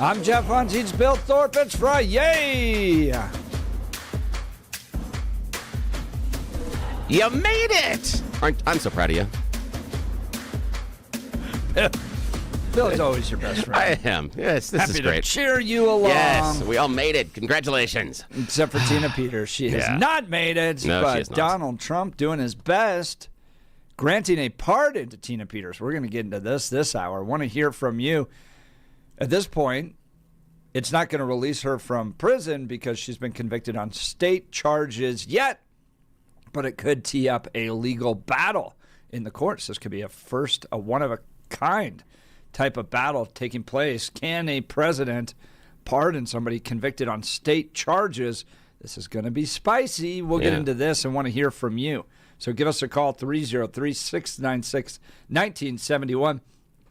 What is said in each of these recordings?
I'm Jeff Hunt. He's Bill Thorpe. It's Friday. You made it! I'm so proud of you. Bill's always your best friend. I am. Yes, this Happy is great. to cheer you along. Yes, we all made it. Congratulations. Except for Tina Peters. She has not made it. No, but she has not. Donald Trump doing his best, granting a pardon to Tina Peters. We're going to get into this hour. I want to hear from you. At this point, it's not going to release her from prison because she's been convicted on state charges yet, but it could tee up a legal battle in the courts. This could be a one-of-a-kind type of battle taking place. Can a president pardon somebody convicted on state charges? This is going to be spicy. We'll get into this and want to hear from you. So give us a call, 303-696-1971.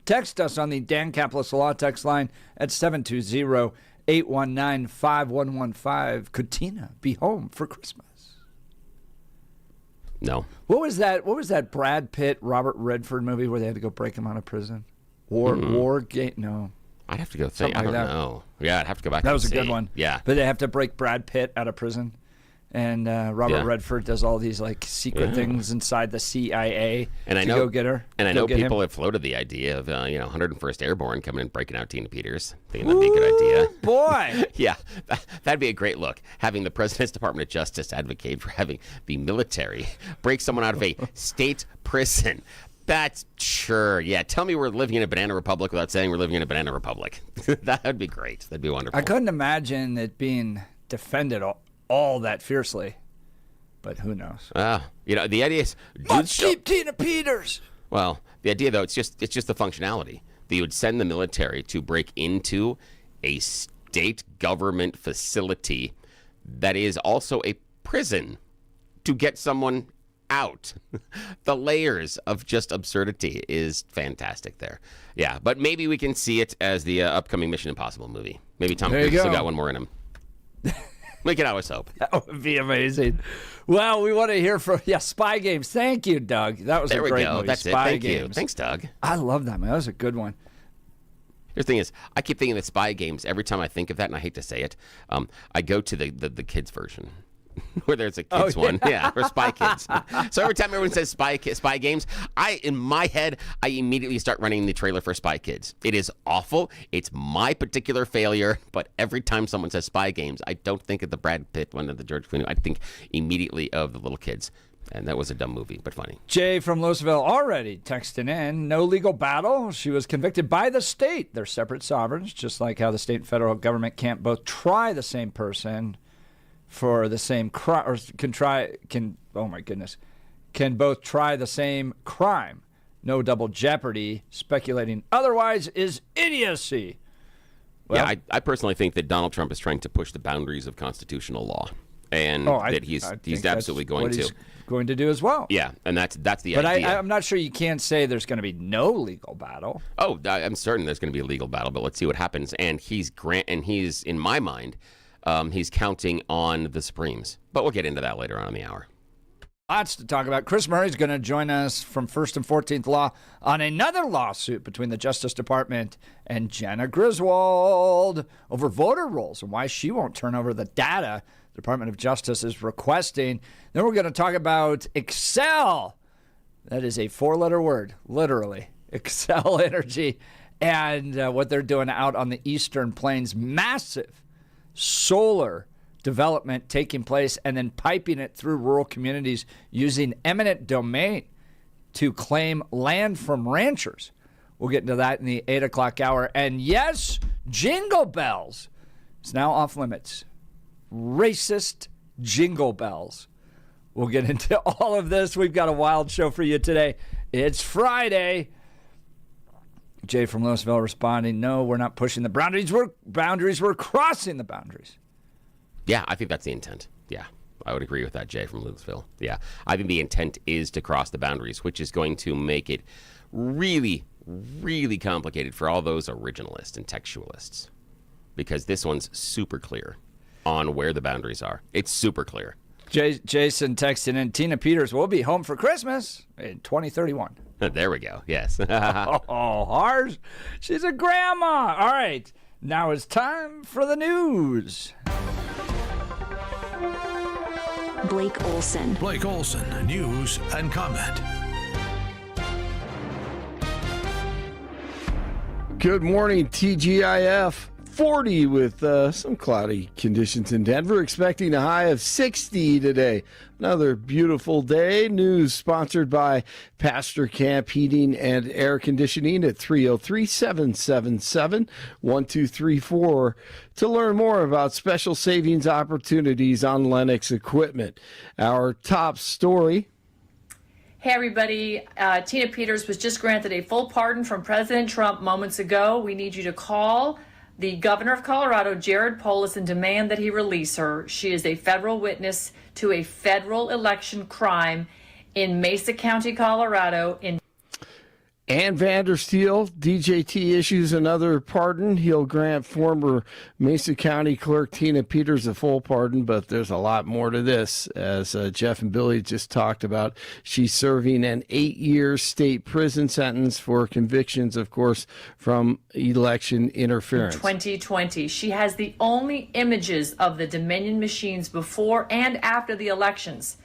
Text us on the Dan Caplis Law text line at 720-819-5115. Could Tina be home for Christmas? No. What was that Brad Pitt, Robert Redford movie where they had to go break him out of prison? War Game? No. I'd have to go think. I don't know. Yeah, I'd have to go back. That was a good one. Yeah. But they have to break Brad Pitt out of prison. And Robert Redford does all these like secret things inside the CIA to go get her. And I know people have floated the idea of 101st Airborne coming and breaking out Tina Peters. Thinking that'd be a good idea. Boy. Yeah, that'd be a great look. Having the President's Department of Justice advocate for having the military break someone out of a state prison. That's sure. Yeah, tell me we're living in a banana republic without saying we're living in a banana republic. That would be great. That'd be wonderful. I couldn't imagine it being defended all that fiercely, but who knows? The idea is let's keep Tina Peters. Well, the idea though, it's just the functionality that you would send the military to break into a state government facility that is also a prison to get someone out. The layers of just absurdity is fantastic there. Yeah, but maybe we can see it as the upcoming Mission Impossible movie. Maybe Tom Cruise still got one more in him. We can always hope. That would be amazing. Well, we want to hear from Spy Games. Thank you, Doug. That was a great movie. That's Spy it. Thank Games. you. Thanks, Doug. I love that, man. That was a good one. Here's the thing is, I keep thinking that Spy Games, every time I think of that, and I hate to say it, I go to the kids version. Where there's a kids one, or Spy Kids. So every time everyone says Spy Games, in my head, I immediately start running the trailer for Spy Kids. It is awful. It's my particular failure. But every time someone says Spy Games, I don't think of the Brad Pitt one or the George Clooney. I think immediately of the little kids. And that was a dumb movie, but funny. Jay from Louisville already texting in. No legal battle. She was convicted by the state. They're separate sovereigns, just like how the state and federal government can't both try the same person for the same crime, or can both try the same crime. No double jeopardy. Speculating otherwise is idiocy. Well, yeah, I personally think that Donald Trump is trying to push the boundaries of constitutional law, and that he's absolutely going to. He's going to do as well. Yeah, and that's the but idea. But I'm not sure you can't say there's going to be no legal battle. Oh, I'm certain there's going to be a legal battle, but let's see what happens. And he's in my mind. He's counting on the Supremes. But we'll get into that later on in the hour. Lots to talk about. Chris Murray's going to join us from First and 14th Law on another lawsuit between the Justice Department and Jenna Griswold over voter rolls and why she won't turn over the data the Department of Justice is requesting. Then we're going to talk about Excel. That is a four-letter word, literally. Excel Energy and what they're doing out on the Eastern Plains. Massive solar development taking place and then piping it through rural communities using eminent domain to claim land from ranchers. We'll get into that in the 8 o'clock hour. And yes, Jingle Bells is now off limits. Racist Jingle Bells. We'll get into all of this. We've got a wild show for you today. It's Friday. Jay from Louisville responding, no, we're not pushing the boundaries. We're crossing the boundaries. Yeah, I think that's the intent. Yeah, I would agree with that, Jay from Louisville. Yeah, I think the intent is to cross the boundaries, which is going to make it really, really complicated for all those originalists and textualists, because this one's super clear on where the boundaries are. It's super clear. Jason texting in, Tina Peters will be home for Christmas in 2031. There we go. Yes. Ours. She's a grandma. All right. Now it's time for the news. Blake Olson. Blake Olson, news and comment. Good morning, TGIF. 40 with some cloudy conditions in Denver. Expecting a high of 60 today. Another beautiful day. News sponsored by Pastor Camp Heating and Air Conditioning at 303-777-1234 to learn more about special savings opportunities on Lennox equipment. Our top story. Hey everybody, Tina Peters was just granted a full pardon from President Trump moments ago. We need you to call the governor of Colorado, Jared Polis, and demand that he release her. She is a federal witness to a federal election crime in Mesa County, Colorado. Ann Vandersteel, DJT issues another pardon. He'll grant former Mesa County Clerk Tina Peters a full pardon, but there's a lot more to this. As Jeff and Billy just talked about, she's serving an 8-year state prison sentence for convictions, of course, from election interference. 2020. She has the only images of the Dominion machines before and after the elections.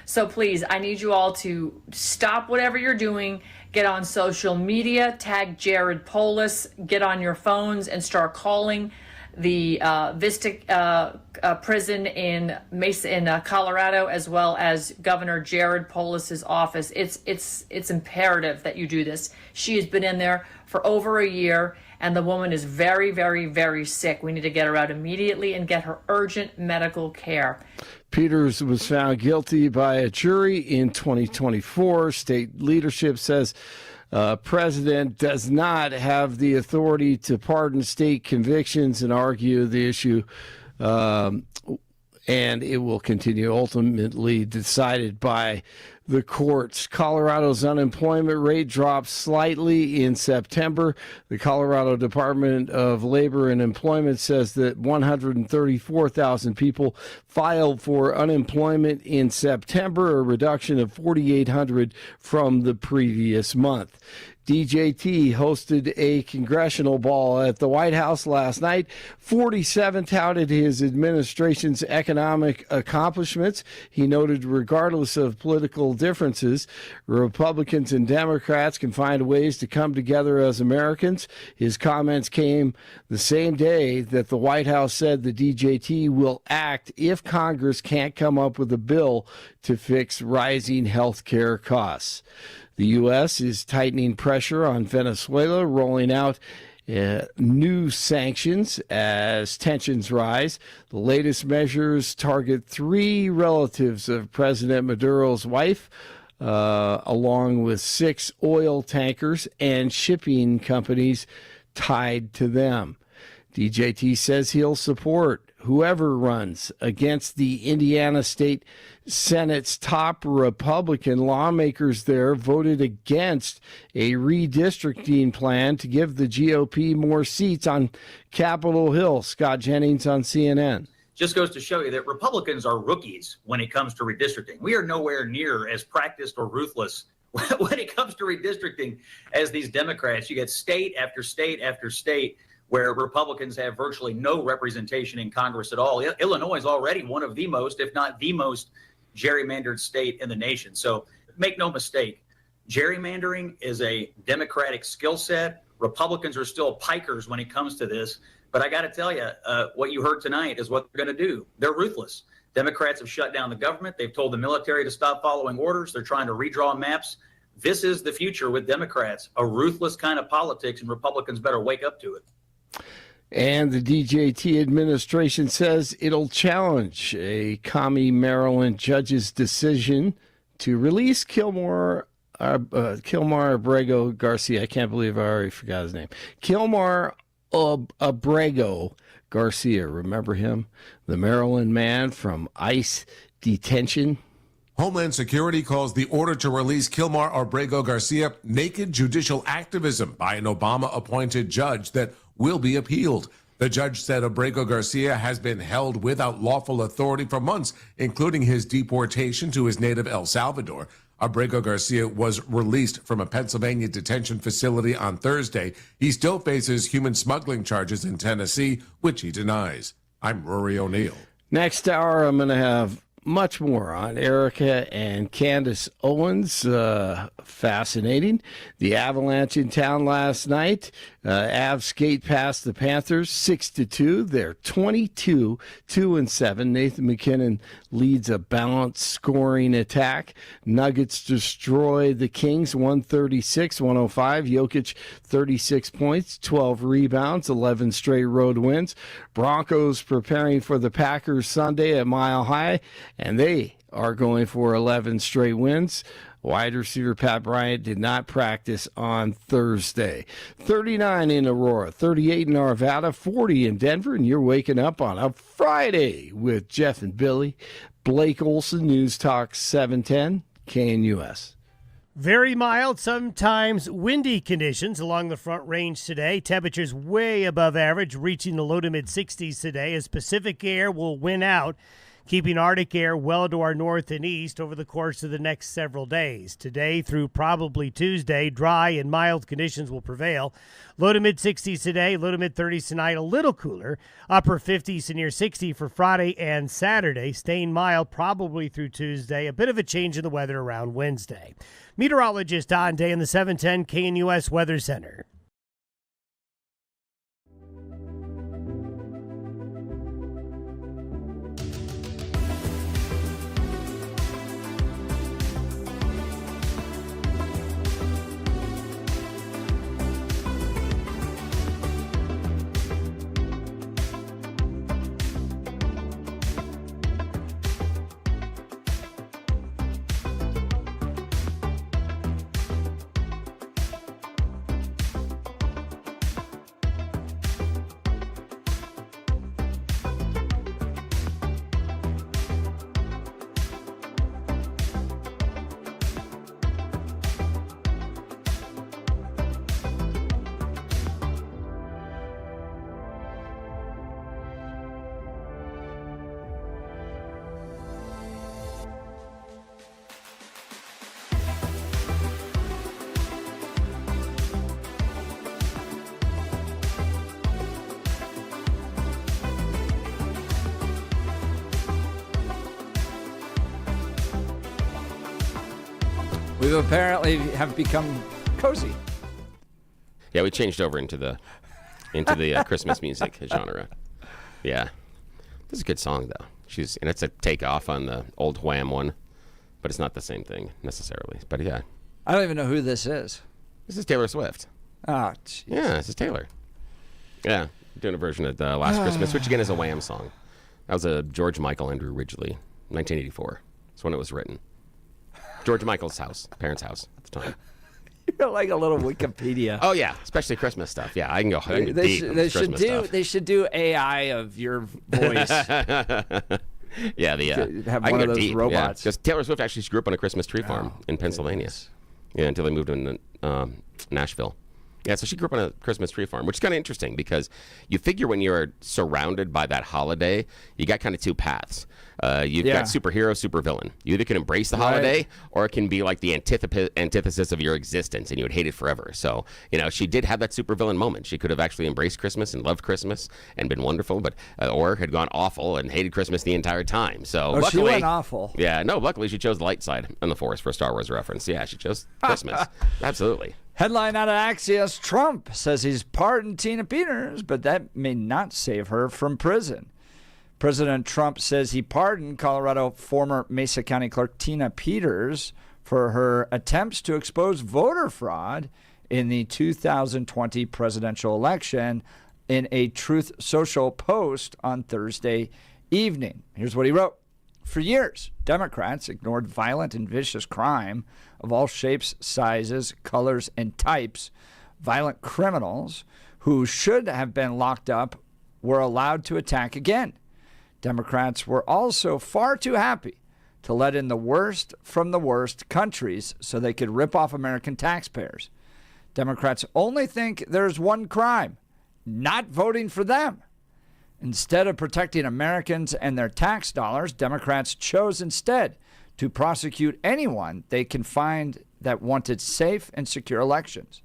So please, I need you all to stop whatever you're doing. Get on social media, tag Jared Polis, get on your phones and start calling the Vista prison in Mesa in Colorado, as well as Governor Jared Polis's office. It's imperative that you do this. She has been in there for over a year, and the woman is very, very, very sick. We need to get her out immediately and get her urgent medical care. Peters was found guilty by a jury in 2024. State leadership says president does not have the authority to pardon state convictions and argue the issue, and it will continue ultimately decided by the courts. Colorado's unemployment rate dropped slightly in September. The Colorado Department of Labor and Employment says that 134,000 people filed for unemployment in September, a reduction of 4,800 from the previous month. DJT hosted a congressional ball at the White House last night. 47 touted his administration's economic accomplishments. He noted regardless of political differences, Republicans and Democrats can find ways to come together as Americans. His comments came the same day that the White House said the DJT will act if Congress can't come up with a bill to fix rising health care costs. The U.S. is tightening pressure on Venezuela, rolling out new sanctions as tensions rise. The latest measures target 3 relatives of President Maduro's wife, along with 6 oil tankers and shipping companies tied to them. DJT says he'll support whoever runs against the Indiana State Senate's top Republican. Lawmakers there voted against a redistricting plan to give the GOP more seats on Capitol Hill. Scott Jennings on CNN. Just goes to show you that Republicans are rookies when it comes to redistricting. We are nowhere near as practiced or ruthless when it comes to redistricting as these Democrats. You get state after state after state where Republicans have virtually no representation in Congress at all. Illinois is already one of the most, if not the most, gerrymandered state in the nation. So make no mistake, gerrymandering is a Democratic skill set. Republicans are still pikers when it comes to this. But I got to tell you, what you heard tonight is what they're going to do. They're ruthless. Democrats have shut down the government. They've told the military to stop following orders. They're trying to redraw maps. This is the future with Democrats, a ruthless kind of politics, and Republicans better wake up to it. And the DJT administration says it'll challenge a commie Maryland judge's decision to release Kilmar Abrego Garcia. I can't believe I already forgot his name. Kilmar Abrego Garcia. Remember him? The Maryland man from ICE detention. Homeland Security calls the order to release Kilmar Abrego Garcia naked judicial activism by an Obama-appointed judge that will be appealed. The judge said Abrego Garcia has been held without lawful authority for months, including his deportation to his native El Salvador. Abrego Garcia was released from a Pennsylvania detention facility on Thursday. He still faces human smuggling charges in Tennessee, which he denies. I'm Rory O'Neill. Next hour, I'm going to have much more on Erica and Candace Owens. Fascinating. The Avalanche in town last night. Avs skate past the Panthers 6-2. They're 22-2-7. Nathan McKinnon leads a balanced scoring attack. Nuggets destroy the Kings 136-105. Jokic 36 points, 12 rebounds, 11 straight road wins. Broncos preparing for the Packers Sunday at Mile High, and they are going for 11 straight wins. Wide receiver Pat Bryant did not practice on Thursday. 39 in Aurora, 38 in Arvada, 40 in Denver, and you're waking up on a Friday with Jeff and Billy. Blake Olson, News Talk 710, KNUS. Very mild, sometimes windy conditions along the Front Range today. Temperatures way above average, reaching the low to mid-60s today as Pacific air will win out, keeping Arctic air well to our north and east over the course of the next several days. Today through probably Tuesday, dry and mild conditions will prevail. Low to mid-60s today, low to mid-30s tonight, a little cooler. Upper 50s to near 60 for Friday and Saturday, staying mild probably through Tuesday. A bit of a change in the weather around Wednesday. Meteorologist Don Day in the 710 KNUS Weather Center. We apparently have become cozy. Yeah, we changed over into the Christmas music genre. Yeah, this is a good song though. And it's a takeoff on the old Wham one, but it's not the same thing necessarily. But yeah, I don't even know who this is. this is Taylor Swift. Oh, jeez. Yeah, this is Taylor. Yeah, doing a version of Last Christmas, which again is a Wham song. That was a George Michael, Andrew Ridgeley, 1984. That's when it was written. George Michael's parents' house at the time. You're like a little Wikipedia. Oh yeah, especially Christmas stuff. Yeah, I can go deep on They Christmas stuff. They should do AI of your voice. Yeah, have I one can of go those deep, robots. Because Taylor Swift actually grew up on a Christmas tree farm in Pennsylvania. Goodness. Yeah, until they moved to Nashville. Yeah, so she grew up on a Christmas tree farm, which is kind of interesting because you figure when you're surrounded by that holiday, you got kind of two paths. You've got superhero, supervillain. You either can embrace the holiday or it can be like the antithesis of your existence and you would hate it forever. So, she did have that supervillain moment. She could have actually embraced Christmas and loved Christmas and been wonderful, but or had gone awful and hated Christmas the entire time. So luckily, she went awful. Yeah, no, luckily she chose the light side on the Force for a Star Wars reference. Yeah, she chose Christmas. Absolutely. Headline out of Axios, Trump says he's pardoned Tina Peters, but that may not save her from prison. President Trump says he pardoned Colorado former Mesa County Clerk Tina Peters for her attempts to expose voter fraud in the 2020 presidential election in a Truth Social post on Thursday evening. Here's what he wrote. For years, Democrats ignored violent and vicious crime of all shapes, sizes, colors, and types. Violent criminals who should have been locked up were allowed to attack again. Democrats were also far too happy to let in the worst from the worst countries so they could rip off American taxpayers. Democrats only think there's one crime, not voting for them. Instead of protecting Americans and their tax dollars, Democrats chose instead to prosecute anyone they can find that wanted safe and secure elections.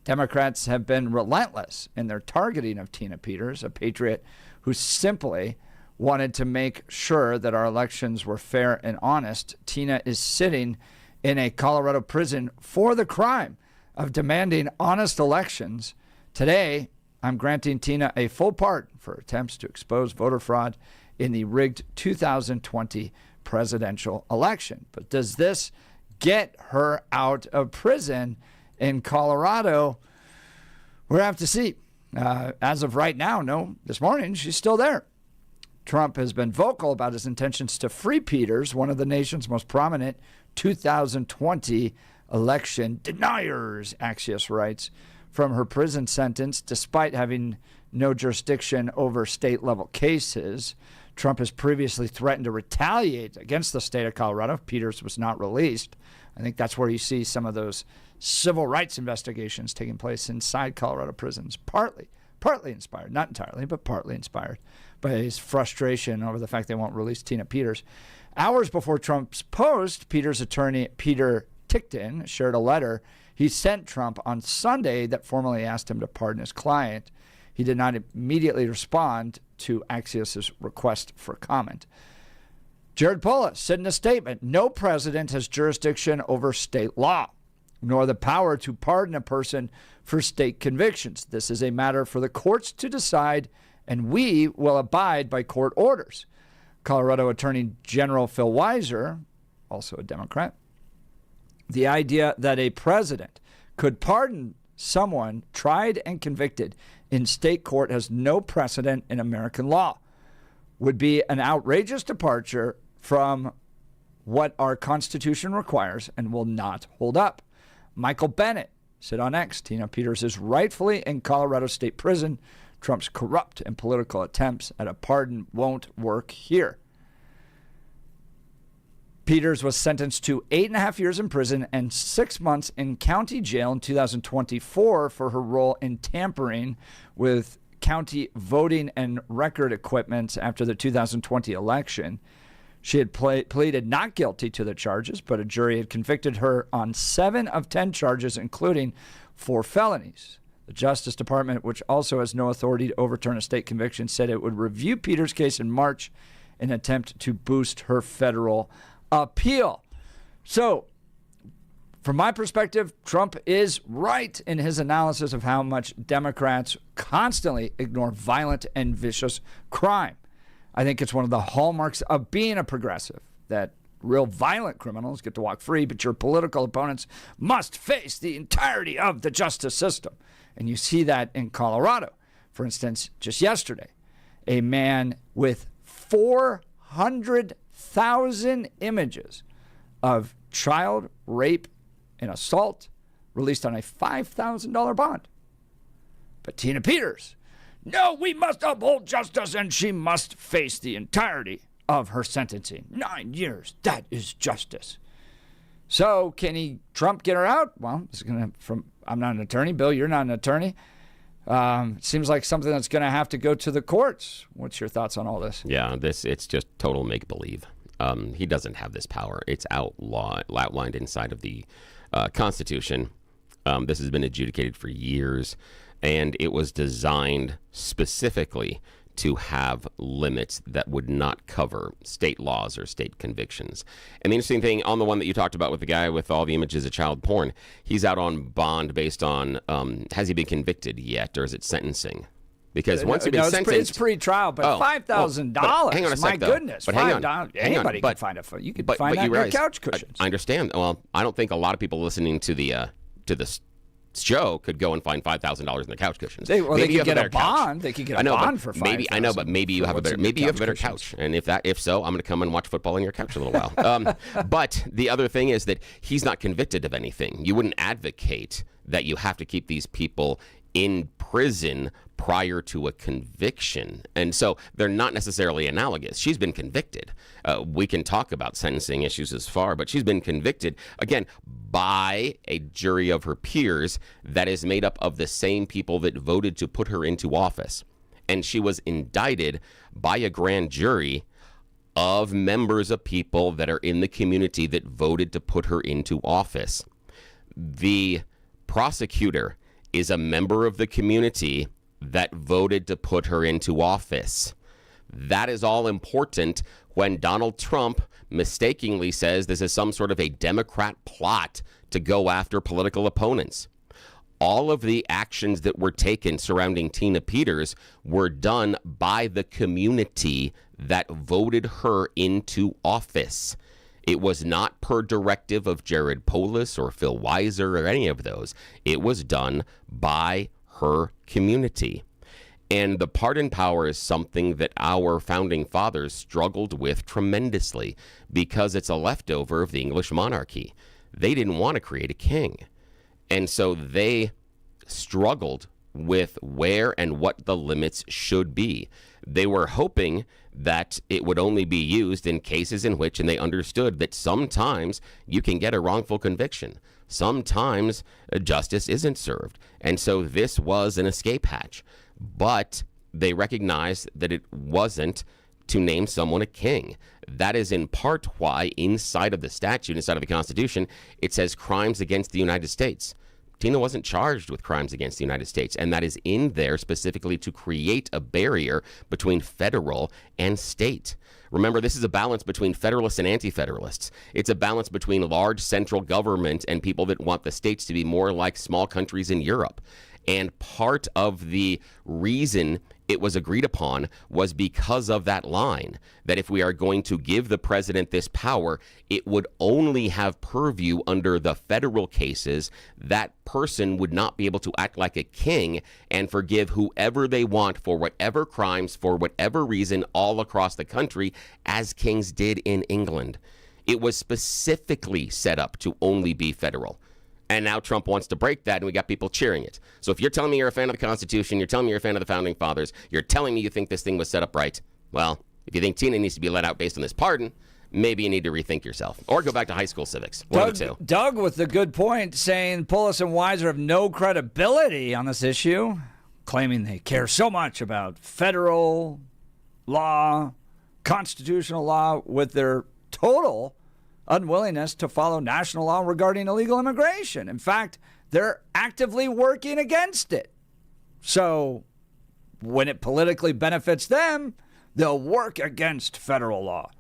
Democrats have been relentless in their targeting of Tina Peters, a patriot who simply wanted to make sure that our elections were fair and honest. Tina is sitting in a Colorado prison for the crime of demanding honest elections. Today, I'm granting Tina a full pardon for attempts to expose voter fraud in the rigged 2020 presidential election. But does this get her out of prison in Colorado? We'll have to see. As of right now, no, this morning, she's still there. Trump has been vocal about his intentions to free Peters, one of the nation's most prominent 2020 election deniers, Axios writes, from her prison sentence, despite having no jurisdiction over state-level cases. Trump has previously threatened to retaliate against the state of Colorado if Peters was not released. I think that's where you see some of those civil rights investigations taking place inside Colorado prisons, partly inspired, not entirely, but partly inspired by his frustration over the fact they won't release Tina Peters. Hours before Trump's post, Peters' attorney, Peter Tickton, shared a letter he sent Trump on Sunday that formally asked him to pardon his client. He did not immediately respond to Axios' request for comment. Jared Polis said in a statement, no president has jurisdiction over state law, nor the power to pardon a person for state convictions. This is a matter for the courts to decide, and we will abide by court orders. Colorado Attorney General Phil Weiser, also a Democrat, the idea that a president could pardon someone tried and convicted in state court has no precedent in American law, would be an outrageous departure from what our Constitution requires and will not hold up. Michael Bennett said on X, Tina Peters is rightfully in Colorado State Prison. Trump's corrupt and political attempts at a pardon won't work here. Peters was sentenced to 8.5 years in prison and 6 months in county jail in 2024 for her role in tampering with county voting and record equipment after the 2020 election. She had pleaded not guilty to the charges, but a jury had convicted her on 7 of 10 charges, including 4 felonies. The Justice Department, which also has no authority to overturn a state conviction, said it would review Peters' case in March in an attempt to boost her federal appeal. So, from my perspective, Trump is right in his analysis of how much Democrats constantly ignore violent and vicious crime. I think it's one of the hallmarks of being a progressive, that real violent criminals get to walk free, but your political opponents must face the entirety of the justice system. And you see that in Colorado. For instance, just yesterday, a man with 400,000 images of child rape and assault released on a $5,000 bond. But Tina Peters, no, we must uphold justice, and she must face the entirety of her sentencing. 9 years, that is justice. So can Trump get her out? Well, I'm not an attorney. Bill, you're not an attorney. Seems like something that's going to have to go to the courts. What's your thoughts on all this? Yeah, it's just total make-believe. He doesn't have this power. It's outlined inside of the Constitution. This has been adjudicated for years, and it was designed specifically to have limits that would not cover state laws or state convictions. And the interesting thing on the one that you talked about with the guy with all the images of child porn, he's out on bond based on, has he been convicted yet, or is it sentencing? Because once you've been sentenced, it's pre-trial, but $5,000. Hang on a sec, my goodness, but $5. Anybody can find it. You could find that in your couch cushions. I understand. Well, I don't think a lot of people listening to the show could go and find $5,000 in their couch cushions. They could get a bond. They could get a bond for $5,000. I know, but maybe you have a better couch. And if so, I'm going to come and watch football on your couch a little while. But the other thing is that he's not convicted of anything. You wouldn't advocate that you have to keep these people in prison prior to a conviction. And so they're not necessarily analogous. She's been convicted. We can talk about sentencing issues as far, but she's been convicted, again, by a jury of her peers that is made up of the same people that voted to put her into office. And she was indicted by a grand jury of members of people that are in the community that voted to put her into office. The prosecutor is a member of the community that voted to put her into office. That is all important when Donald Trump mistakenly says this is some sort of a Democrat plot to go after political opponents. All of the actions that were taken surrounding Tina Peters were done by the community that voted her into office. It was not per directive of Jared Polis or Phil Weiser or any of those. It was done by her community. And the pardon power is something that our founding fathers struggled with tremendously because it's a leftover of the English monarchy. They didn't want to create a king. And so they struggled with where and what the limits should be. They were hoping that it would only be used in cases in which, and they understood that sometimes you can get a wrongful conviction. Sometimes justice isn't served. And so this was an escape hatch. But they recognized that it wasn't to name someone a king. That is in part why inside of the statute, inside of the Constitution, it says crimes against the United States. Tina wasn't charged with crimes against the United States, and that is in there specifically to create a barrier between federal and state. Remember, this is a balance between federalists and anti-federalists. It's a balance between large central government and people that want the states to be more like small countries in Europe. And part of the reason it was agreed upon was because of that line, that if we are going to give the president this power, it would only have purview under the federal cases. That person would not be able to act like a king and forgive whoever they want for whatever crimes, for whatever reason, all across the country, as kings did in England. It was specifically set up to only be federal. And now Trump wants to break that, and we got people cheering it. So if you're telling me you're a fan of the Constitution, you're telling me you're a fan of the Founding Fathers, you're telling me you think this thing was set up right, well, if you think Tina needs to be let out based on this pardon, maybe you need to rethink yourself. Or go back to high school civics. One of the two. Doug with the good point, saying Polis and Weiser have no credibility on this issue, claiming they care so much about federal law, constitutional law, with their total unwillingness to follow national law regarding illegal immigration. In fact, they're actively working against it. So when it politically benefits them, they'll work against federal law.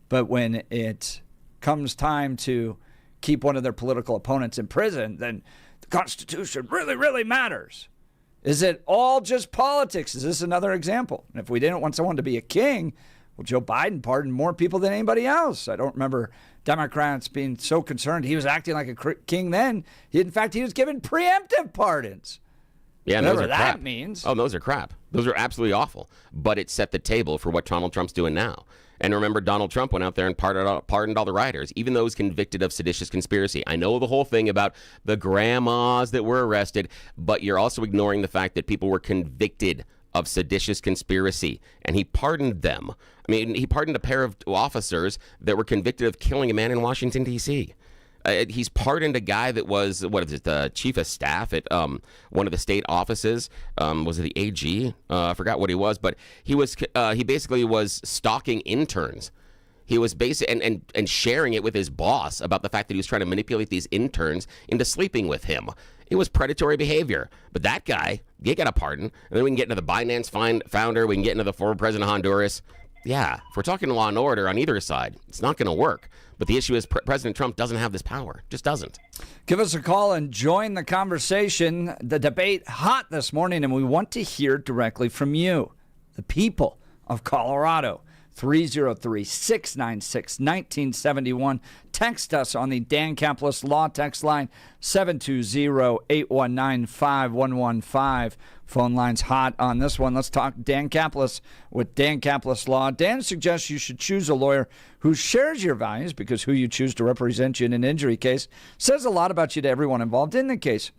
But when it comes time to keep one of their political opponents in prison, then the Constitution really, really matters. Is it all just politics? Is this another example? And if we didn't want someone to be a king, well, Joe Biden pardoned more people than anybody else. I don't remember Democrats being so concerned he was acting like a king then. In fact, he was given preemptive pardons. Yeah, and whatever those are that crap. means. Oh, those are crap. Those are absolutely awful. But it set the table for what Donald Trump's doing now. And remember, Donald Trump went out there and pardoned all the rioters, even those convicted of seditious conspiracy. I know the whole thing about the grandmas that were arrested, but you're also ignoring the fact that people were convicted of seditious conspiracy, and he pardoned them. I mean, he pardoned a pair of officers that were convicted of killing a man in Washington, D.C. He's pardoned a guy that was, the chief of staff at one of the state offices. Was it the AG? I forgot what he was, but he basically was stalking interns. He was and sharing it with his boss about the fact that he was trying to manipulate these interns into sleeping with him. It was predatory behavior. But that guy, he got a pardon. And then we can get into the Binance founder. We can get into the former president of Honduras. Yeah, if we're talking law and order on either side, it's not going to work. But the issue is President Trump doesn't have this power. Just doesn't. Give us a call and join the conversation. The debate hot this morning, and we want to hear directly from you, the people of Colorado. 303-696-1971. Text us on the Dan Caplis Law text line, 720-819-5115. Phone line's hot on this one. Let's talk Dan Caplis with Dan Caplis Law. Dan suggests you should choose a lawyer who shares your values, because who you choose to represent you in an injury case says a lot about you to everyone involved in the case.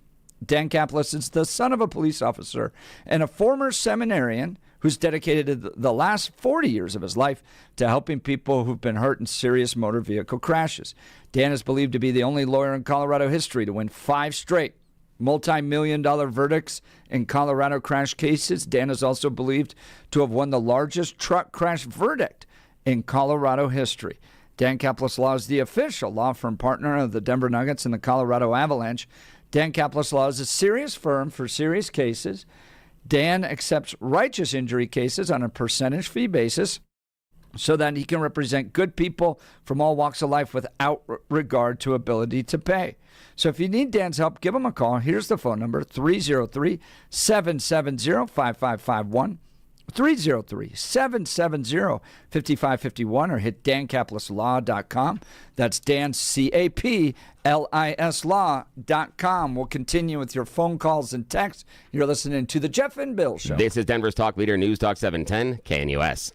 Dan Caplis is the son of a police officer and a former seminarian who's dedicated the last 40 years of his life to helping people who've been hurt in serious motor vehicle crashes. Dan is believed to be the only lawyer in Colorado history to win 5 straight multi-million-dollar verdicts in Colorado crash cases. Dan is also believed to have won the largest truck crash verdict in Colorado history. Dan Kaplan Law is the official law firm partner of the Denver Nuggets and the Colorado Avalanche. Dan Kaplan Law is a serious firm for serious cases. Dan accepts righteous injury cases on a percentage fee basis so that he can represent good people from all walks of life without regard to ability to pay. So if you need Dan's help, give him a call. Here's the phone number, 303-770-5551, 303-770-5551, or hit dancapluslaw.com. That's Dan, C-A-P-L-I-S law.com. We'll continue with your phone calls and texts. You're listening to The Jeff and Bill Show. This is Denver's Talk Leader, News Talk 710, KNUS.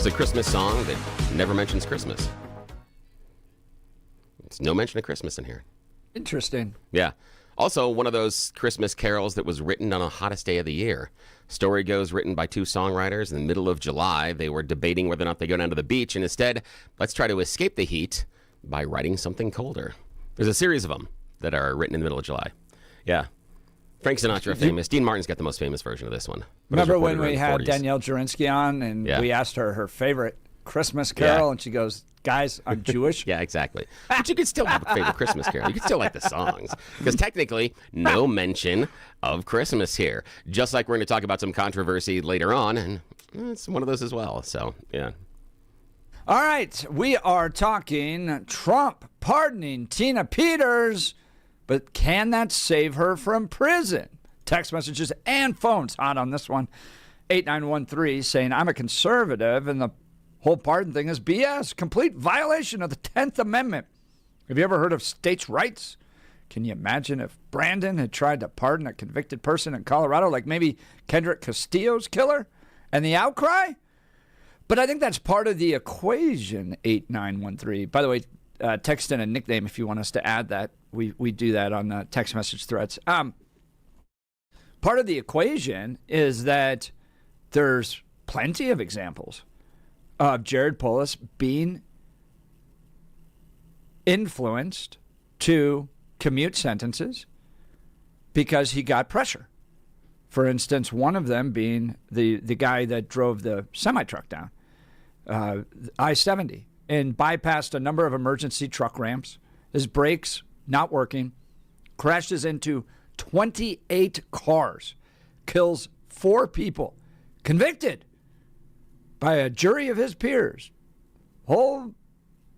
a Christmas song that never mentions Christmas. There's no mention of Christmas in here. Interesting. Yeah. Also, one of those Christmas carols that was written on the hottest day of the year. Story goes written by two songwriters in the middle of July. They were debating whether or not they go down to the beach, and instead, let's try to escape the heat by writing something colder. There's a series of them that are written in the middle of July. Yeah. Frank Sinatra famous. Dean Martin's got the most famous version of this one. Remember when we had Danielle Jurinsky on and we asked her favorite Christmas carol, and she goes, guys, I'm Jewish. Yeah, exactly. But you could still have a favorite Christmas carol. You could still like the songs. Because technically, no mention of Christmas here. Just like we're going to talk about some controversy later on, and it's one of those as well. So, yeah. All right, we are talking Trump pardoning Tina Peters, but can that save her from prison? Text messages and phones hot on this one. 8913 saying, I'm a conservative, and the whole pardon thing is BS. Complete violation of the 10th Amendment. Have you ever heard of states' rights? Can you imagine if Brandon had tried to pardon a convicted person in Colorado, like maybe Kendrick Castillo's killer, and the outcry? But I think that's part of the equation, 8913. By the way, text in a nickname if you want us to add that. We do that on text message threads. Part of the equation is that there's plenty of examples of Jared Polis being influenced to commute sentences because he got pressure. For instance, one of them being the guy that drove the semi-truck down I-70 and bypassed a number of emergency truck ramps. His brakes not working, crashes into 28 cars, kills 4 people, convicted by a jury of his peers. Whole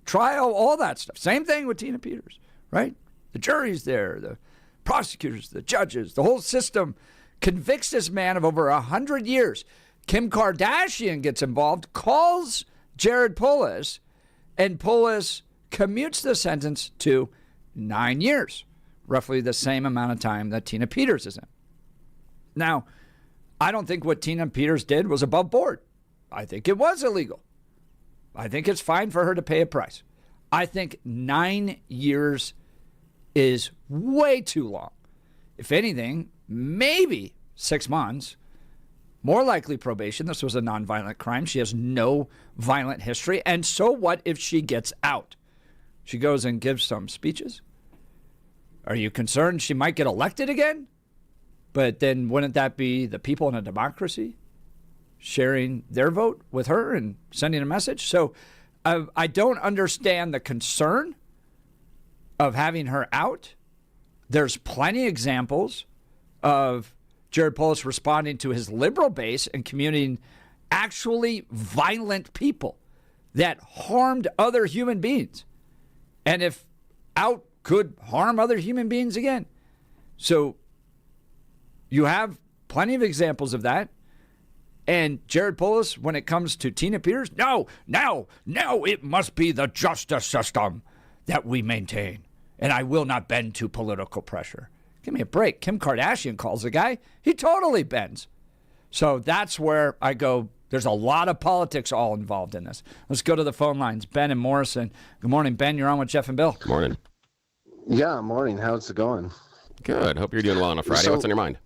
trial, all that stuff. Same thing with Tina Peters, right? The jury's there, the prosecutors, the judges, the whole system convicts this man of over 100 years. Kim Kardashian gets involved, calls Jared Polis, and Polis commutes the sentence to 9 years, roughly the same amount of time that Tina Peters is in. Now, I don't think what Tina Peters did was above board. I think it was illegal. I think it's fine for her to pay a price. I think 9 years is way too long. If anything, maybe 6 months. More likely probation. This was a nonviolent crime. She has no violent history. And so what if she gets out? She goes and gives some speeches. Are you concerned she might get elected again? But then wouldn't that be the people in a democracy sharing their vote with her and sending a message? So I don't understand the concern of having her out. There's plenty of examples of Jared Polis responding to his liberal base and commuting actually violent people that harmed other human beings. And if out, could harm other human beings again. So you have plenty of examples of that. And Jared Polis, when it comes to Tina Peters, no, it must be the justice system that we maintain. And I will not bend to political pressure. Give me a break. Kim Kardashian calls the guy. He totally bends. So that's where I go, there's a lot of politics all involved in this. Let's go to the phone lines. Ben and Morrison. Good morning, Ben. You're on with Jeff and Bill. Good morning. Yeah, morning. How's it going? Good. Hope you're doing well on a Friday. What's on your mind?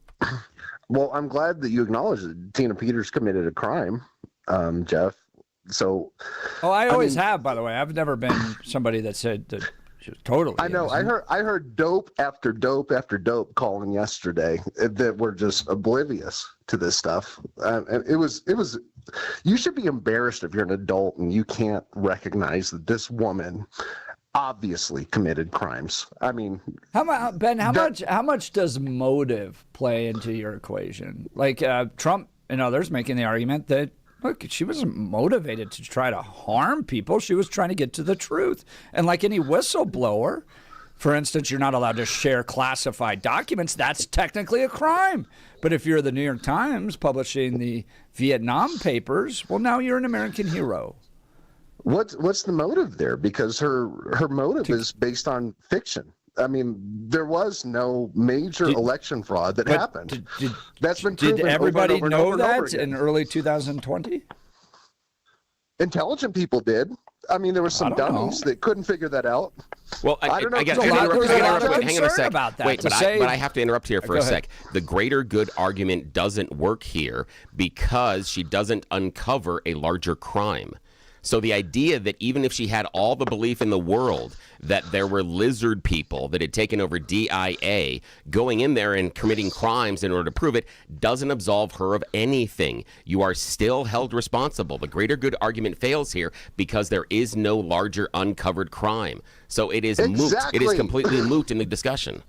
Well, I'm glad that you acknowledge that Tina Peters committed a crime, Jeff. So, I always have, by the way. I've never been somebody that said that she was totally. I know. innocent. I heard dope after dope after dope calling yesterday that were just oblivious to this stuff. And it was. You should be embarrassed if you're an adult and you can't recognize that this woman obviously committed crimes. I mean, Ben, how much does motive play into your equation? Like Trump and others making the argument that, look, she wasn't motivated to try to harm people. She was trying to get to the truth. And like any whistleblower, for instance, you're not allowed to share classified documents. That's technically a crime. But if you're the New York Times publishing the Vietnam papers, well, now you're an American hero. What's the motive there? Because her motive is based on fiction. I mean, there was no major election fraud that happened. That's been proven Did everybody over and know over and over that again. in early 2020? Intelligent people did. I mean, there were some dummies that couldn't figure that out. Well, I don't know. I guess There's a lot of hang on a sec. about that. Wait, but I have to interrupt here for a sec. The greater good argument doesn't work here because she doesn't uncover a larger crime. So the idea that even if she had all the belief in the world that there were lizard people that had taken over DIA, going in there and committing crimes in order to prove it doesn't absolve her of anything. You are still held responsible. The greater good argument fails here because there is no larger uncovered crime. So it is moot. It is completely moot in the discussion.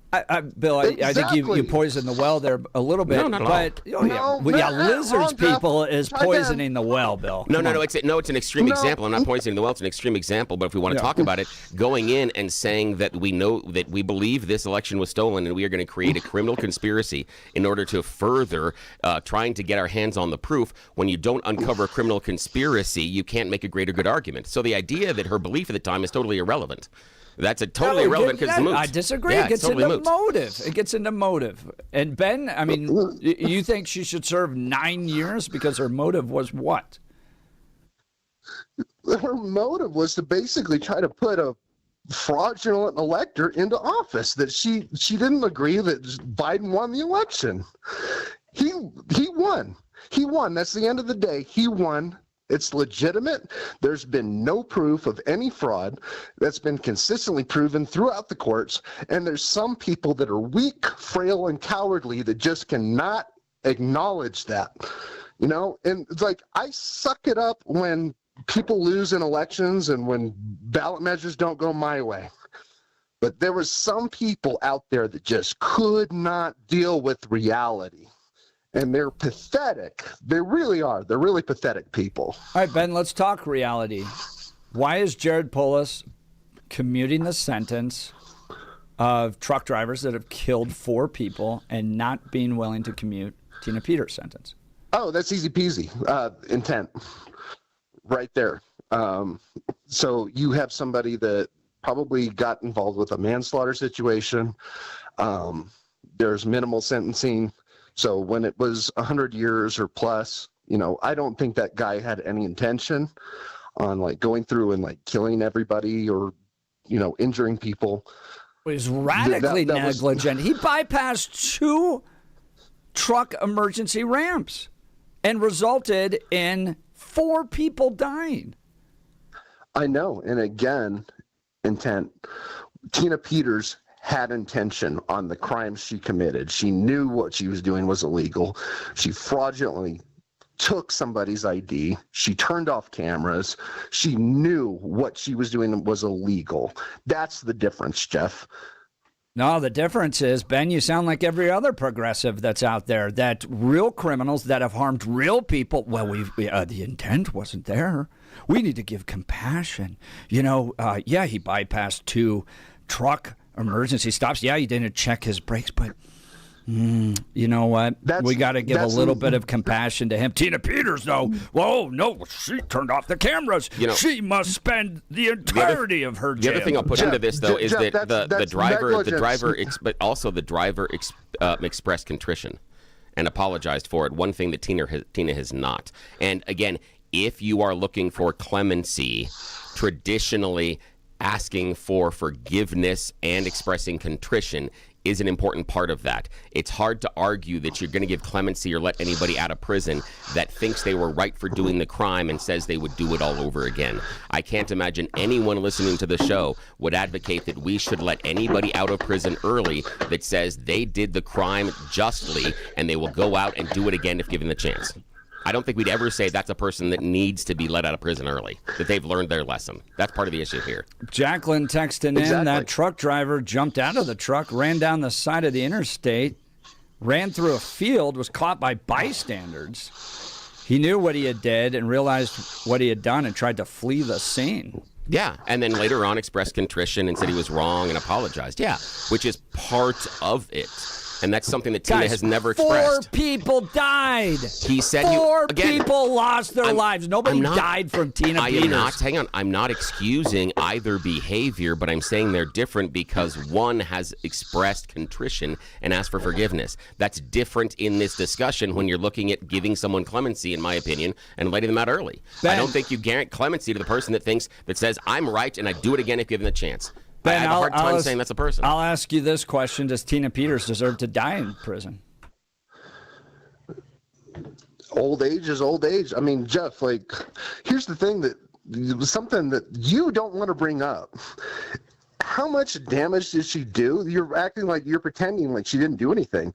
Bill, I think you poisoned the well there a little bit. No, not at all. Lizards people is poisoning the well, Bill. No, it's an extreme example. I'm not poisoning the well. It's an extreme example. But if we want to talk about it, going in and saying that we know that we believe this election was stolen and we are going to create a criminal conspiracy in order to further trying to get our hands on the proof, when you don't uncover a criminal conspiracy, you can't make a greater good argument. So the idea that her belief at the time is totally irrelevant. That's totally irrelevant because it's moot. I disagree. Yeah, it gets totally into moot. motive. It gets into motive. And Ben, I mean, you think she should serve 9 years because her motive was what? Her motive was to basically try to put a fraudulent elector into office. That she didn't agree that Biden won the election. He won. He won. That's the end of the day. He won. It's legitimate. There's been no proof of any fraud. That's been consistently proven throughout the courts. And there's some people that are weak, frail, and cowardly that just cannot acknowledge that. You know, and it's like, I suck it up when people lose in elections and when ballot measures don't go my way. But there was some people out there that just could not deal with reality. And they're pathetic. They really are. They're really pathetic people. All right, Ben, let's talk reality. Why is Jared Polis commuting the sentence of truck drivers that have killed 4 people and not being willing to commute Tina Peters' sentence? Oh, that's easy peasy. Intent. Right there. So you have somebody that probably got involved with a manslaughter situation. There's minimal sentencing. So when it was 100 years or plus, you know, I don't think that guy had any intention on like going through and like killing everybody or, you know, injuring people. He was radically negligent. He bypassed 2 truck emergency ramps and resulted in 4 people dying. I know. And again, intent. Tina Peters had intention on the crimes she committed. She knew what she was doing was illegal. She fraudulently took somebody's ID. She turned off cameras. She knew what she was doing was illegal. That's the difference, Jeff. No, the difference is, Ben, you sound like every other progressive that's out there, that real criminals that have harmed real people, well, the intent wasn't there. We need to give compassion. You know, he bypassed 2 truck emergency stops. Yeah, he didn't check his brakes, but you know what? We got to give a little bit of compassion to him. Tina Peters, though, whoa, no, she turned off the cameras. You know, she must spend the entirety of her jail. The other thing I'll put into this, though, is that the driver expressed contrition and apologized for it. One thing that Tina has not. And again, if you are looking for clemency, traditionally asking for forgiveness and expressing contrition is an important part of that. It's hard to argue that you're going to give clemency or let anybody out of prison that thinks they were right for doing the crime and says they would do it all over again. I can't imagine anyone listening to the show would advocate that we should let anybody out of prison early that says they did the crime justly and they will go out and do it again if given the chance. I don't think we'd ever say that's a person that needs to be let out of prison early, that they've learned their lesson. That's part of the issue here. Jacqueline texting in, that truck driver jumped out of the truck, ran down the side of the interstate, ran through a field, was caught by bystanders. He knew what he had did and realized what he had done and tried to flee the scene. Yeah, and then later on expressed contrition and said he was wrong and apologized. Yeah, which is part of it. And that's something that Tina Guys, has never 4 expressed. people died. He said 4 again, people lost their lives. Nobody died from Tina Peters. Hang on. I'm not excusing either behavior, but I'm saying they're different because one has expressed contrition and asked for forgiveness. That's different in this discussion when you're looking at giving someone clemency, in my opinion, and letting them out early. Ben, I don't think you grant clemency to the person that says, I'm right and I do it again if given the chance. Ben, I have a hard time saying that's a person. I'll ask you this question. Does Tina Peters deserve to die in prison? Old age is old age. I mean, Jeff, like, here's the thing that something that you don't want to bring up. How much damage did she do? You're acting like you're pretending like she didn't do anything.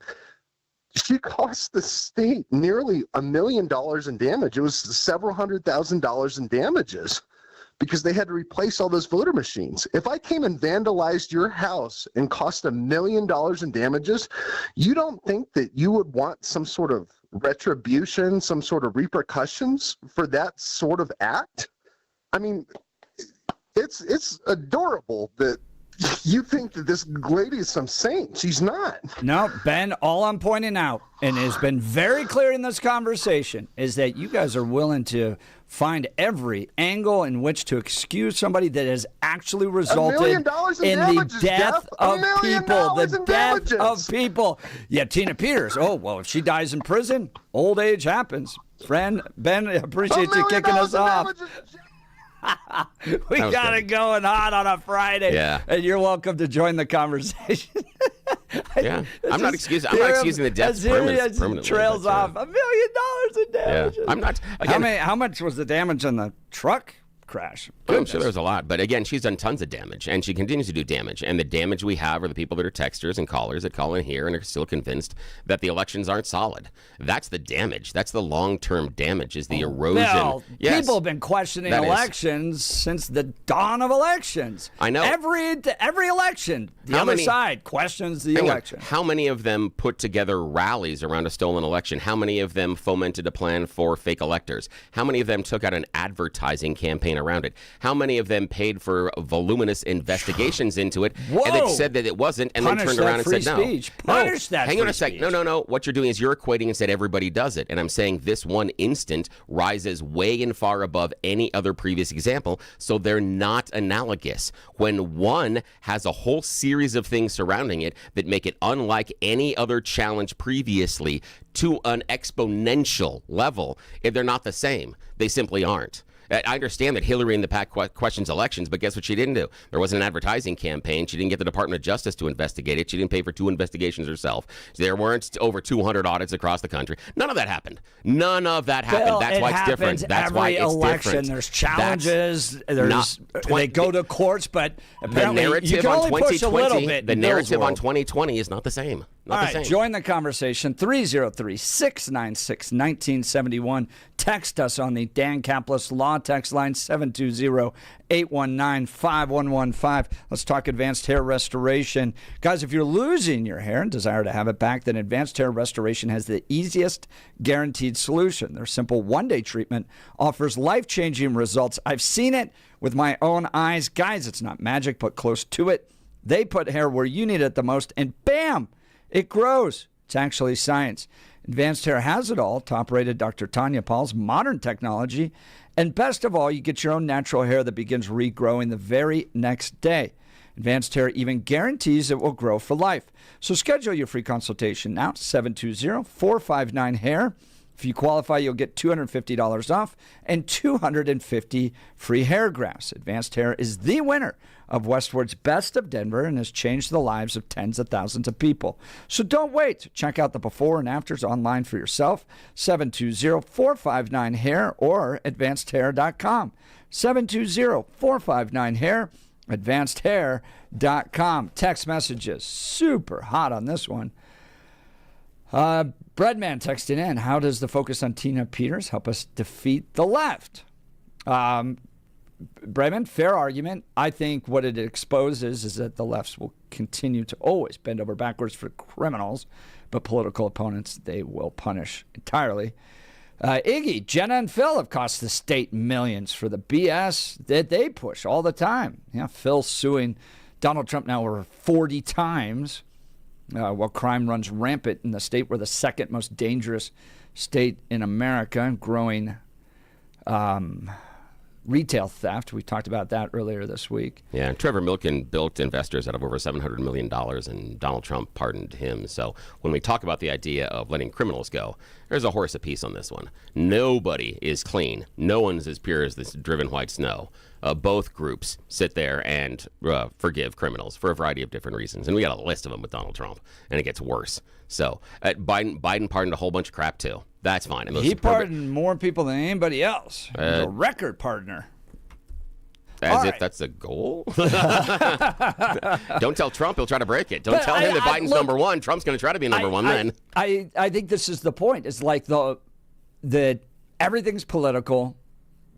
She cost the state nearly $1 million in damage. It was several $100,000 in damages because they had to replace all those voter machines. If I came and vandalized your house and cost $1 million in damages, you don't think that you would want some sort of retribution, some sort of repercussions for that sort of act? I mean, it's adorable that you think that this lady is some saint. She's not. No, Ben, all I'm pointing out, and has been very clear in this conversation, is that you guys are willing to find every angle in which to excuse somebody that has actually resulted in the death of people. The death of people. Yeah, Tina Peters. Oh, well, if she dies in prison, old age happens. Friend, Ben, I appreciate you kicking us off. We got it going hot on a Friday. Yeah. And you're welcome to join the conversation. Yeah. I'm not excusing the deaths permanently. Trails off $1 million in damage. Yeah. I'm not. Again, How much was the damage on the truck crash? I'm sure there's a lot, but again, she's done tons of damage, and she continues to do damage. And the damage we have are the people that are texters and callers that call in here and are still convinced that the elections aren't solid. That's the damage. That's the long-term damage, is the erosion. Well, yes, people have been questioning elections since the dawn of elections. I know. Every election, the other side questions the election. How many of them put together rallies around a stolen election? How many of them fomented a plan for fake electors? How many of them took out an advertising campaign around it? How many of them paid for voluminous investigations into it and then said that it wasn't and then turned around and said no? Punish that. Hang on a sec. No. What you're doing is you're equating and said everybody does it. And I'm saying this one instant rises way and far above any other previous example. So they're not analogous. When one has a whole series of things surrounding it that make it unlike any other challenge previously to an exponential level, if they're not the same, they simply aren't. I understand that Hillary in the pack questions elections, but guess what she didn't do? There wasn't an advertising campaign. She didn't get the Department of Justice to investigate it. She didn't pay for 2 investigations herself. There weren't over 200 audits across the country. None of that happened. None of that happened. Well, that's why it's different. That's why it's election. different. There's challenges. They go to courts, but apparently the narrative you can only push a little bit. The narrative on 2020 is not the same. All right, join the conversation. 303-696-1971. Text us on the Dan Caplis Law text line 720-819-5115. Let's talk advanced hair restoration. Guys, if you're losing your hair and desire to have it back, then Advanced Hair Restoration has the easiest guaranteed solution. Their simple one-day treatment offers life-changing results. I've seen it with my own eyes. Guys, it's not magic, but close to it. They put hair where you need it the most, and bam! It grows. It's actually science. Advanced Hair has it all. Top-rated Dr. Tanya Paul's modern technology. And best of all, you get your own natural hair that begins regrowing the very next day. Advanced Hair even guarantees it will grow for life. So schedule your free consultation now, 720-459-HAIR. If you qualify, you'll get $250 off and 250 free hair grafts. Advanced Hair is the winner of Westward's Best of Denver and has changed the lives of tens of thousands of people. So don't wait. Check out the before and afters online for yourself. 720-459-HAIR or advancedhair.com. 720-459-HAIR, advancedhair.com. Text messages, super hot on this one. Breadman texting in, how does the focus on Tina Peters help us defeat the left? Breadman, fair argument. I think what it exposes is that the lefts will continue to always bend over backwards for criminals, but political opponents, they will punish entirely. Iggy, Jenna and Phil have cost the state millions for the BS that they push all the time. Yeah, Phil suing Donald Trump now over 40 times. while crime runs rampant in the state we're the second most dangerous state in America, growing retail theft. We talked about that earlier this week. Yeah, and Trevor Milken built investors out of over $700 million, and Donald Trump pardoned him. So when we talk about the idea of letting criminals go, there's a horse apiece on this one. Nobody is clean. No one's as pure as this driven white snow. Both groups sit there and forgive criminals for a variety of different reasons. And we got a list of them with Donald Trump, and it gets worse. So Biden pardoned a whole bunch of crap, too. That's fine. And he pardoned more people than anybody else. He's a record partner. As if that's a goal? Don't tell Trump, he'll try to break it. Don't tell him that Biden's number one. Trump's going to try to be number one then. I think this is the point. It's like that everything's political.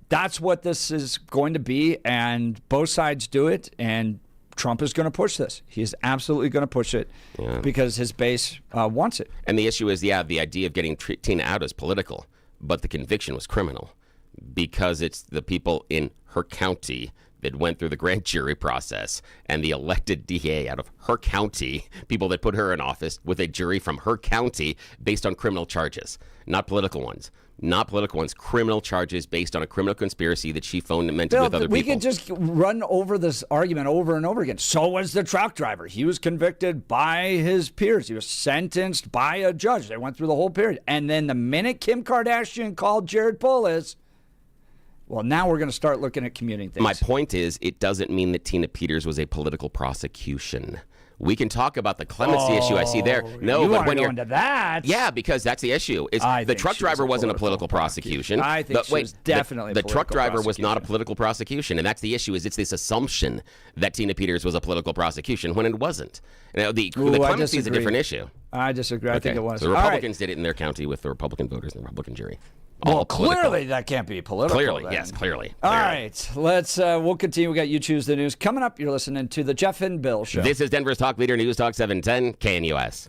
That's what this is going to be, and both sides do it, and Trump is going to push this. He is absolutely going to push it because his base wants it. And the issue is, the idea of getting Tina out is political, but the conviction was criminal because it's the people in her county that went through the grand jury process and the elected DA out of her county, people that put her in office with a jury from her county based on criminal charges, not political ones. Not political ones, criminal charges based on a criminal conspiracy that she fomented with other people. We can just run over this argument over and over again. So was the truck driver. He was convicted by his peers. He was sentenced by a judge. They went through the whole period. And then the minute Kim Kardashian called Jared Polis, well, now we're going to start looking at commuting things. My point is, it doesn't mean that Tina Peters was a political prosecution. We can talk about the clemency issue I see there. No, but when you're into that, yeah, because that's the issue. The truck driver wasn't a political prosecution. I think she was definitely the truck driver was not a political prosecution, and that's the issue. Is it's this assumption that Tina Peters was a political prosecution when it wasn't. The clemency is a different issue. I disagree. I think it was. So the Republicans did it in their county with the Republican voters and the Republican jury. Well, clearly that can't be political. Clearly, then. yes, clearly. All right, we'll continue. We got You Choose the News coming up. You're listening to the Jeff and Bill Show. This is Denver's Talk Leader, News Talk 710 KNUS.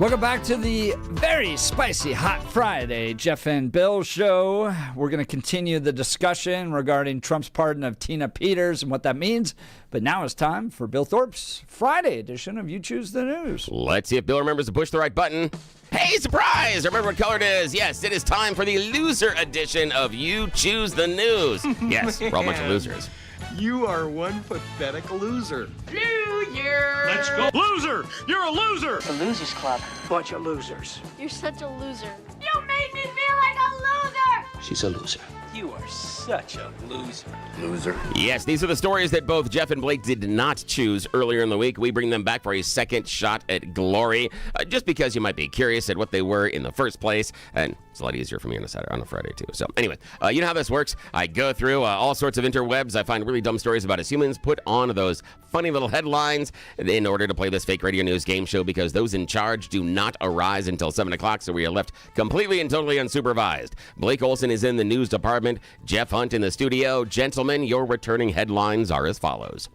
Welcome back to the very spicy Hot Friday Jeff and Bill show. We're going to continue the discussion regarding Trump's pardon of Tina Peters and what that means. But now it's time for Bill Thorpe's Friday edition of You Choose the News. Let's see if Bill remembers to push the right button. Hey, surprise! Remember what color it is? Yes, it is time for the loser edition of You Choose the News. Yes, we're all a bunch of losers. You are one pathetic loser. Loser! Let's go. Loser! You're a loser! The Losers Club. Bunch of losers. You're such a loser. You made me feel like a loser! She's a loser. You are such a loser. Loser. Yes, these are the stories that both Jeff and Blake did not choose earlier in the week. We bring them back for a second shot at glory, just because you might be curious at what they were in the first place, and it's a lot easier for me on a Friday, too. So anyway, you know how this works. I go through all sorts of interwebs. I find really dumb stories about us humans, put on those funny little headlines in order to play this fake radio news game show, because those in charge do not arise until 7 o'clock, so we are left completely and totally unsupervised. Blake Olson is in the news department, Jeff Hunt in the studio. Gentlemen, your returning headlines are as follows.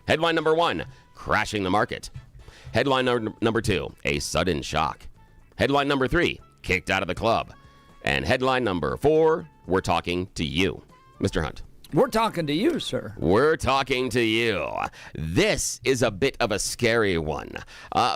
Headline number 1, crashing the market. Headline number 2, a sudden shock. Headline number 3, kicked out of the club. And headline number 4, we're talking to you. Mr. Hunt. We're talking to you, sir. We're talking to you. This is a bit of a scary one.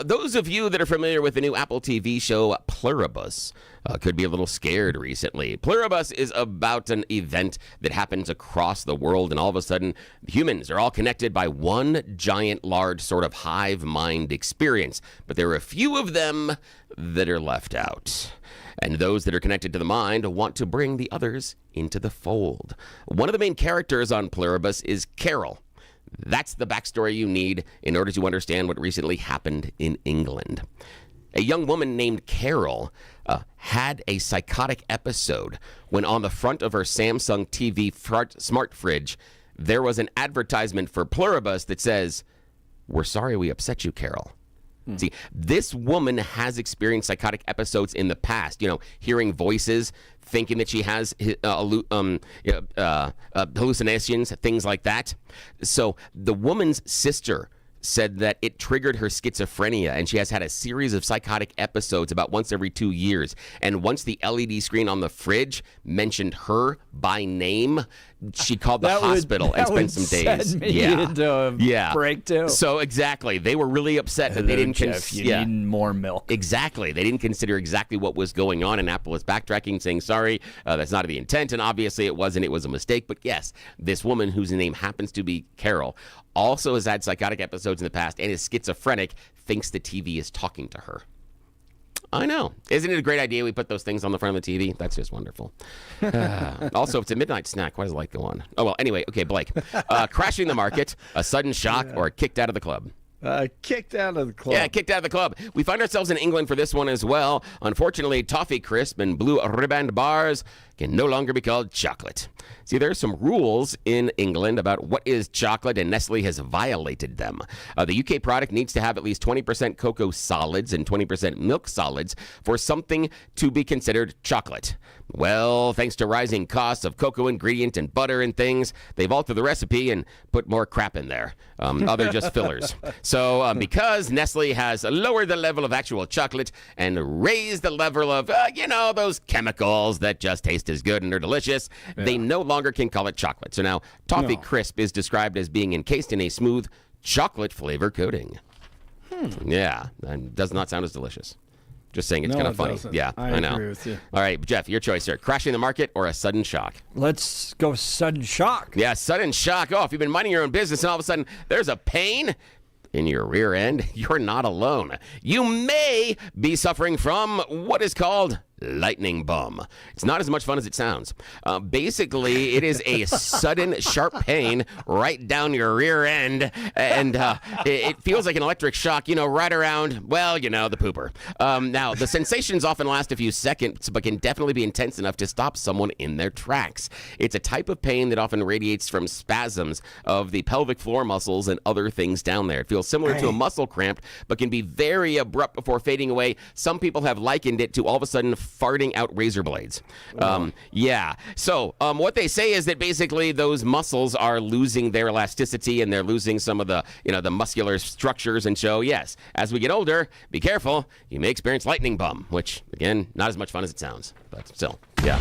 Those of you that are familiar with the new Apple TV show Pluribus could be a little scared recently. Pluribus is about an event that happens across the world, and all of a sudden, humans are all connected by one giant, large sort of hive mind experience. But there are a few of them that are left out. And those that are connected to the mind want to bring the others into the fold. One of the main characters on Pluribus is Carol. That's the backstory you need in order to understand what recently happened in England. A young woman named Carol had a psychotic episode when on the front of her Samsung TV smart fridge, there was an advertisement for Pluribus that says, "We're sorry we upset you, Carol." See, this woman has experienced psychotic episodes in the past, hearing voices, thinking that she has hallucinations, things like that. So the woman's sister said that it triggered her schizophrenia, and she has had a series of psychotic episodes about once every 2 years. And once the LED screen on the fridge mentioned her by name, she called the hospital and spent some days. Send me into a break too. So exactly, they were really upset that they didn't. Jeff, you need more milk. Exactly, they didn't consider exactly what was going on, and Apple is backtracking, saying sorry, that's not the intent, and obviously it wasn't. It was a mistake. But yes, this woman whose name happens to be Carol also has had psychotic episodes in the past and is schizophrenic. Thinks the TV is talking to her. I know. Isn't it a great idea we put those things on the front of the TV? That's just wonderful. Also, it's a midnight snack. Why does the light go on? Oh, well, anyway. Okay, Blake. Crashing the market, a sudden shock, or kicked out of the club? Kicked out of the club. Yeah, kicked out of the club. We find ourselves in England for this one as well. Unfortunately, toffee crisp and blue riband bars can no longer be called chocolate. See, there are some rules in England about what is chocolate, and Nestle has violated them. The UK product needs to have at least 20% cocoa solids and 20% milk solids for something to be considered chocolate. Well, thanks to rising costs of cocoa ingredient and butter and things, they've altered the recipe and put more crap in there. Other just fillers. So because Nestle has lowered the level of actual chocolate and raised the level of, those chemicals that just taste as good and are delicious, they no longer can call it chocolate. So now Toffee Crisp is described as being encased in a smooth chocolate flavor coating. Yeah, and does not sound as delicious. Just saying, it's kind of funny. Doesn't. Yeah, I know. Agree with you. All right, Jeff, your choice, sir. Crashing the market or a sudden shock? Let's go sudden shock. Yeah, sudden shock. Oh, if you've been minding your own business and all of a sudden there's a pain in your rear end, you're not alone. You may be suffering from what is called lightning bum. It's not as much fun as it sounds. Basically, it is a sudden, sharp pain right down your rear end, and it feels like an electric shock, right around, the pooper. Now, the sensations often last a few seconds, but can definitely be intense enough to stop someone in their tracks. It's a type of pain that often radiates from spasms of the pelvic floor muscles and other things down there. It feels similar to a muscle cramp, but can be very abrupt before fading away. Some people have likened it to all of a sudden farting out razor blades. Yeah. So what they say is that basically those muscles are losing their elasticity and they're losing some of the, the muscular structures. And so, yes, as we get older, be careful. You may experience lightning bum, which, again, not as much fun as it sounds. But still, yeah.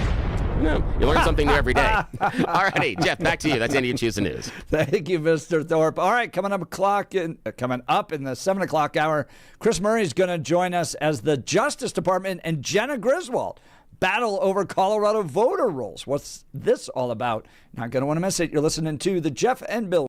No, you learn something new every day. All righty, Jeff, back to you. That's the end of You Choose the News. Thank you, Mr. Thorpe. All right, coming up in the 7 o'clock hour, Chris Murray is going to join us as the Justice Department and Jenna Griswold battle over Colorado voter rolls. What's this all about? Not going to want to miss it. You're listening to the Jeff and Bill